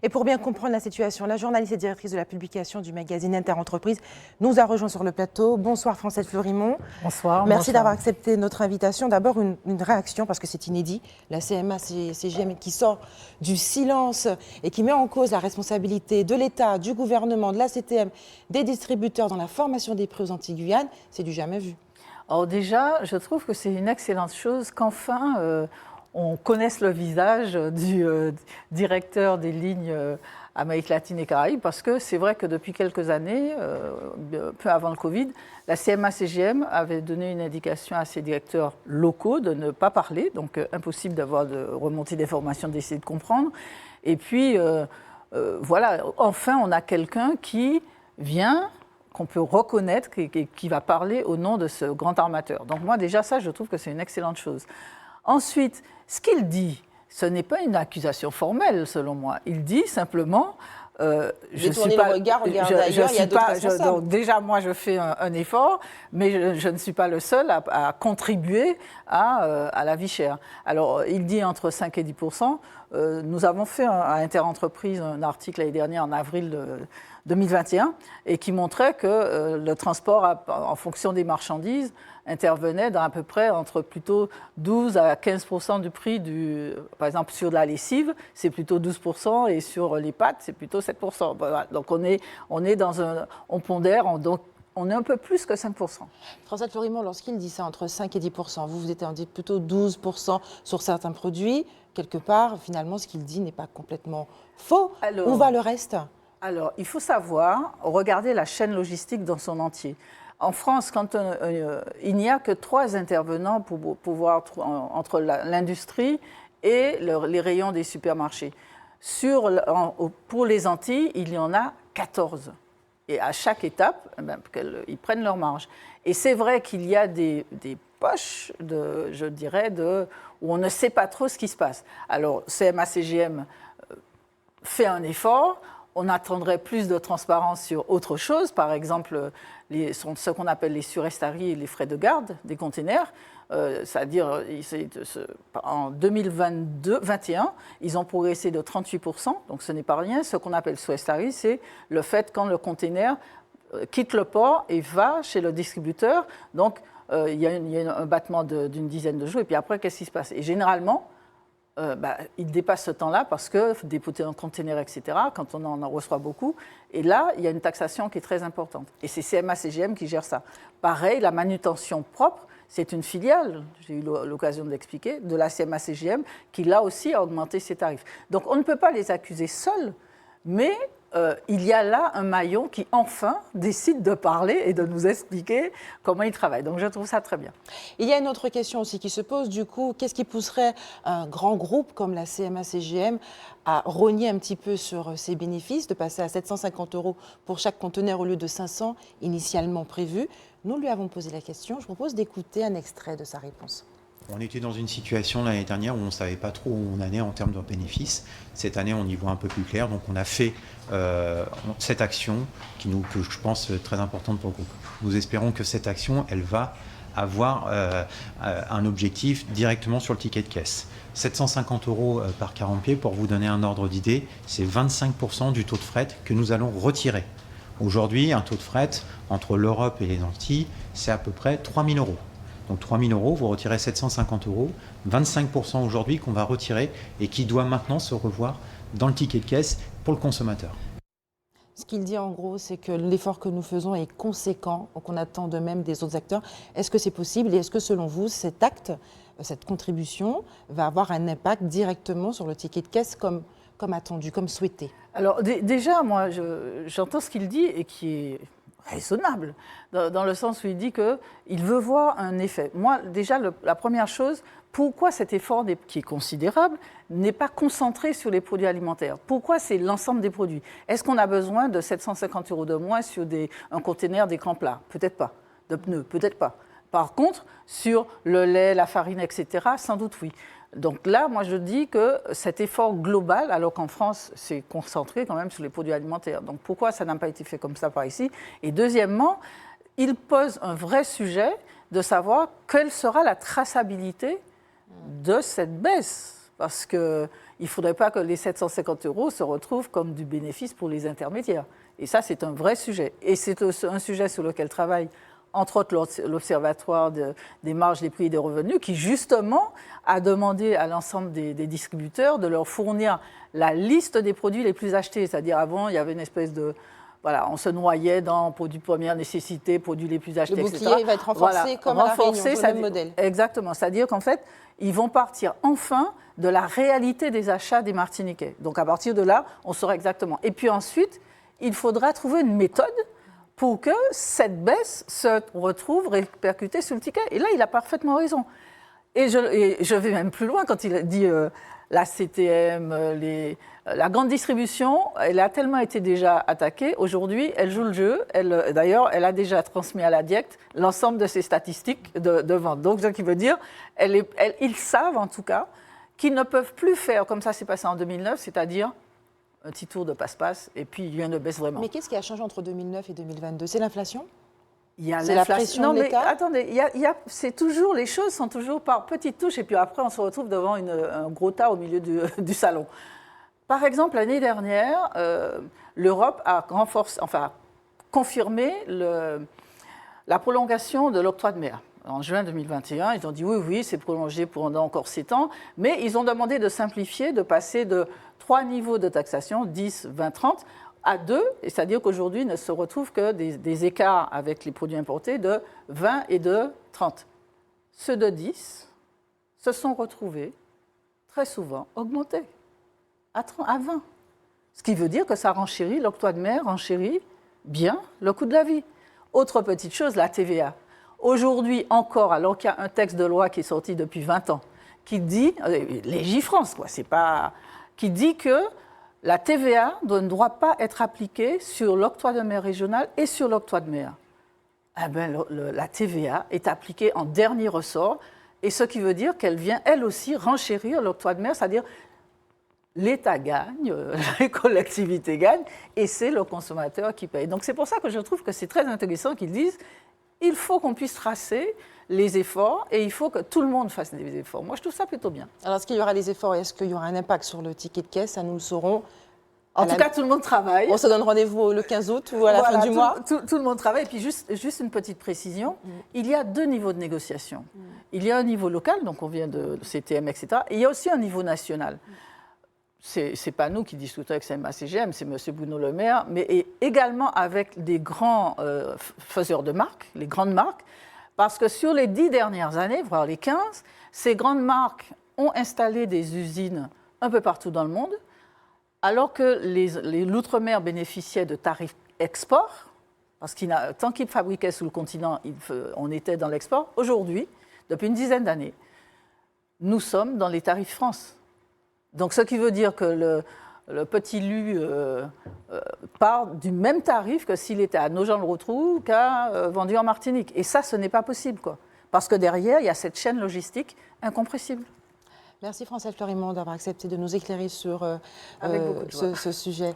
Et pour bien comprendre la situation, la journaliste et directrice de la publication du magazine Inter-Entreprise nous a rejoint sur le plateau. Bonsoir Francette Fleurimont. Bonsoir. Merci d'avoir accepté notre invitation. D'abord une réaction parce que c'est inédit. La CMA-CGM qui sort du silence et qui met en cause la responsabilité de l'État, du gouvernement, de la CTM, des distributeurs dans la formation des prix aux Antilles-Guyane, c'est du jamais vu. Alors déjà, je trouve que c'est une excellente chose qu'enfin on connaisse le visage du directeur des lignes Amérique latine et Caraïbes, parce que c'est vrai que depuis quelques années, peu avant le Covid, la CMA-CGM avait donné une indication à ses directeurs locaux de ne pas parler, donc impossible d'avoir de remontée d'informations, d'essayer de comprendre. Et puis, voilà, enfin, on a quelqu'un qui vient, qu'on peut reconnaître, qui va parler au nom de ce grand armateur. Donc moi, déjà, ça, je trouve que c'est une excellente chose. Ensuite, ce qu'il dit, ce n'est pas une accusation formelle, selon moi. Il dit simplement... je suis pas, le regard, regardez ailleurs, il y a d'autres responsables. Donc déjà, moi, je fais un effort, mais je ne suis pas le seul à contribuer à la vie chère. Alors, il dit entre 5 et 10%. Nous avons fait à Inter-Entreprise un article l'année dernière, en avril 2021, et qui montrait que le transport, en fonction des marchandises, intervenait dans à peu près entre plutôt 12 à 15% du prix par exemple sur la lessive, c'est plutôt 12%, et sur les pâtes, c'est plutôt 7%. Voilà. Donc on pondère, donc on est un peu plus que 5%. Francette Fleurimont, lorsqu'il dit ça entre 5 et 10%, vous êtes dit plutôt 12% sur certains produits, quelque part, finalement, ce qu'il dit n'est pas complètement faux. Alors, où va le reste ? Alors, il faut savoir, regarder la chaîne logistique dans son entier. En France, il n'y a que 3 intervenants pour pouvoir entre l'industrie et les rayons des supermarchés. Pour les Antilles, il y en a 14. Et à chaque étape, ils prennent leur marge. Et c'est vrai qu'il y a des poches, je dirais, où on ne sait pas trop ce qui se passe. Alors, CMA-CGM fait un effort. On attendrait plus de transparence sur autre chose, par exemple ce qu'on appelle les surestaries et les frais de garde des containers. C'est-à-dire, en 2021, ils ont progressé de 38%, donc ce n'est pas rien. Ce qu'on appelle surestarie, c'est le fait quand le container quitte le port et va chez le distributeur. Donc, il y a un battement d'une dizaine de jours, et puis après, qu'est-ce qui se passe ? Et généralement, il dépasse ce temps-là parce que dépoter un conteneur, etc., quand on en reçoit beaucoup. Et là, il y a une taxation qui est très importante. Et c'est CMA-CGM qui gère ça. Pareil, la manutention propre, c'est une filiale, j'ai eu l'occasion de l'expliquer, de la CMA-CGM, qui là aussi a augmenté ses tarifs. Donc on ne peut pas les accuser seuls, mais il y a là un maillon qui enfin décide de parler et de nous expliquer comment il travaille. Donc je trouve ça très bien. Il y a une autre question aussi qui se pose, du coup, qu'est-ce qui pousserait un grand groupe comme la CMA-CGM à rogner un petit peu sur ses bénéfices, de passer à 750 € pour chaque conteneur au lieu de 500 initialement prévu? Nous lui avons posé la question, je propose d'écouter un extrait de sa réponse. On était dans une situation l'année dernière où on ne savait pas trop où on allait en termes de bénéfices. Cette année, on y voit un peu plus clair. Donc, on a fait cette action que je pense très importante pour le groupe. Nous espérons que cette action, elle va avoir un objectif directement sur le ticket de caisse. 750 € par 40 pieds, pour vous donner un ordre d'idée, c'est 25% du taux de fret que nous allons retirer. Aujourd'hui, un taux de fret entre l'Europe et les Antilles, c'est à peu près 3 000 €. Donc 3 000 €, vous retirez 750 €, 25% aujourd'hui qu'on va retirer et qui doit maintenant se revoir dans le ticket de caisse pour le consommateur. Ce qu'il dit en gros, c'est que l'effort que nous faisons est conséquent, qu'on attend de même des autres acteurs. Est-ce que c'est possible et est-ce que selon vous, cet acte, cette contribution va avoir un impact directement sur le ticket de caisse comme attendu, comme souhaité? Alors déjà, moi, j'entends ce qu'il dit et qui est raisonnable, dans le sens où il dit qu'il veut voir un effet. Moi, déjà, la première chose, pourquoi cet effort, qui est considérable, n'est pas concentré sur les produits alimentaires? Pourquoi c'est l'ensemble des produits? Est-ce qu'on a besoin de 750 € de moins sur un conteneur d'écran plat? Peut-être pas. De pneus? Peut-être pas. Par contre, sur le lait, la farine, etc., sans doute oui. Donc là, moi, je dis que cet effort global, alors qu'en France, c'est concentré quand même sur les produits alimentaires. Donc pourquoi ça n'a pas été fait comme ça par ici? Et deuxièmement, il pose un vrai sujet de savoir quelle sera la traçabilité de cette baisse. Parce qu'il ne faudrait pas que les 750 € se retrouvent comme du bénéfice pour les intermédiaires. Et ça, c'est un vrai sujet. Et c'est un sujet sur lequel travaille, entre autres, l'Observatoire des marges, des prix et des revenus, qui, justement, a demandé à l'ensemble des distributeurs de leur fournir la liste des produits les plus achetés. C'est-à-dire, avant, il y avait une espèce de... Voilà, on se noyait dans produits de première nécessité, produits les plus achetés, Le etc. bouclier va être renforcé comme à la Réunion, sur le même modèle. Exactement. C'est-à-dire qu'en fait, ils vont partir enfin de la réalité des achats des Martiniquais. Donc, à partir de là, on saura exactement. Et puis ensuite, il faudra trouver une méthode pour que cette baisse se retrouve répercutée sur le ticket. Et là, il a parfaitement raison. Et je vais même plus loin quand il dit la CTM, la grande distribution, elle a tellement été déjà attaquée. Aujourd'hui, elle joue le jeu. D'ailleurs, elle a déjà transmis à la DIECT l'ensemble de ses statistiques de vente. Donc, ce qui veut dire, ils savent en tout cas qu'ils ne peuvent plus faire comme ça s'est passé en 2009, c'est-à-dire un petit tour de passe-passe, et puis il y a une baisse vraiment. Mais qu'est-ce qui a changé entre 2009 et 2022 ? C'est l'inflation ? C'est la pression de l'État. Attendez, c'est toujours, les choses sont toujours par petites touches, et puis après on se retrouve devant un gros tas au milieu du salon. Par exemple, l'année dernière, l'Europe a confirmé la prolongation de l'octroi de mer. En juin 2021, ils ont dit oui, c'est prolongé pendant encore 7 ans, mais ils ont demandé de simplifier, de passer de 3 niveaux de taxation, 10, 20, 30, à 2, c'est-à-dire qu'aujourd'hui, il ne se retrouve que des écarts avec les produits importés de 20 et de 30. Ceux de 10 se sont retrouvés très souvent augmentés à 20. Ce qui veut dire que ça renchérit, l'octroi de mer renchérit bien le coût de la vie. Autre petite chose, la TVA. Aujourd'hui encore, alors qu'il y a un texte de loi qui est sorti depuis 20 ans, qui dit, Légifrance, quoi, c'est pas, qui dit que la TVA ne doit pas être appliquée sur l'octroi de mer régional et sur l'octroi de mer. Eh bien, la TVA est appliquée en dernier ressort, et ce qui veut dire qu'elle vient, elle aussi, renchérir l'octroi de mer, c'est-à-dire l'État gagne, les collectivités gagnent, et c'est le consommateur qui paye. Donc c'est pour ça que je trouve que c'est très intéressant qu'ils disent il faut qu'on puisse tracer les efforts et il faut que tout le monde fasse des efforts. Moi, je trouve ça plutôt bien. Alors, est-ce qu'il y aura des efforts et est-ce qu'il y aura un impact sur le ticket de caisse ? Ça, nous le saurons. En tout cas, tout le monde travaille. On se donne rendez-vous le 15 août ou à la fin du mois. Tout le monde travaille. Et puis, juste une petite précision, il y a 2 niveaux de négociation. Il y a un niveau local, donc on vient de CTM, etc. Et il y a aussi un niveau national. Ce n'est pas nous qui discutons avec CMA-CGM, c'est M. Bruno Le Maire, mais également avec des grands faiseurs de marques, les grandes marques, parce que sur les 10 dernières années, voire les 15, ces grandes marques ont installé des usines un peu partout dans le monde, alors que l'outre-mer bénéficiait de tarifs export, parce que tant qu'ils fabriquaient sous le continent, on était dans l'export. Aujourd'hui, depuis une dizaine d'années, nous sommes dans les tarifs France. Donc, ce qui veut dire que le petit lu part du même tarif que s'il était à Nogent-le-Rotrou qu'à vendu en Martinique. Et ça, ce n'est pas possible, quoi. Parce que derrière, il y a cette chaîne logistique incompressible. Merci Francelle Fleurimond d'avoir accepté de nous éclairer sur ce sujet.